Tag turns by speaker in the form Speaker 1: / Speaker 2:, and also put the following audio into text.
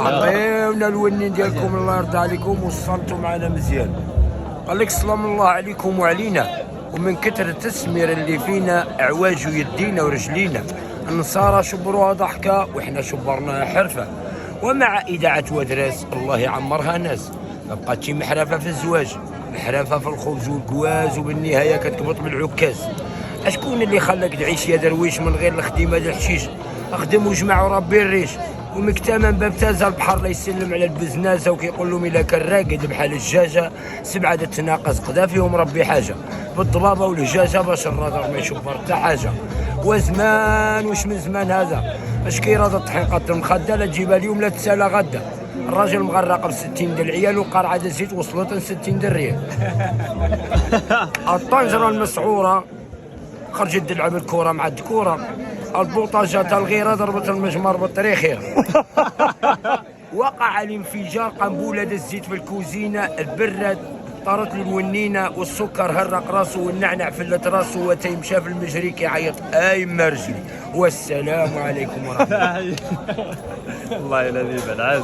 Speaker 1: عطيونا الونين ديالكم الله يرضى عليكم وصلتوا معنا مزيان. قال لك سلام الله عليكم وعلينا، ومن كثر التسمير اللي فينا عواج يدينا ورجلينا، النصارى شبروها ضحكه وإحنا شبرناها حرفه. ومع إذاعة ودراس الله يعمرها ناس، ما بقاتش محرفه في الزواج، محرفه في الخبز والكواز، وبالنهايه كتكبط بالعكاز. اشكون اللي خلاك تعيش يا درويش من غير الخدمه ديال الحشيش؟ اخدم وجمع وربي الريش، ومكتمن باب تازه البحر لا يسلم على البزنازه، وكيقول لهم الا كان راقد بحال الدجاجه سبعه تتناقص قدا فيهم ربي حاجه، بالضبابه والهجاجه باش الرادار ما يشبر حتى حاجه. وزمان واش من زمان هذا باش كيراد الطحين قد المخده لا تجيبها اليوم لا تسالى غدا. الراجل مغرق ب 60 د العيال وقرعه د الزيت وصلت ل 60 د الريال. الطنجره المسعوره خرجت تلعب الكره مع الذكوره، البوطاجه الغيره ضربت المجمر بالطريخيره. وقع الانفجار قنبله الزيت في الكوزينه، البرد طارت له الونينه، والسكر هرق راسه والنعنع فلت راسه، وتيمشى في المجري كيعيط اي مرجلي. والسلام عليكم ورحمه الله.
Speaker 2: والله الذي بالعز.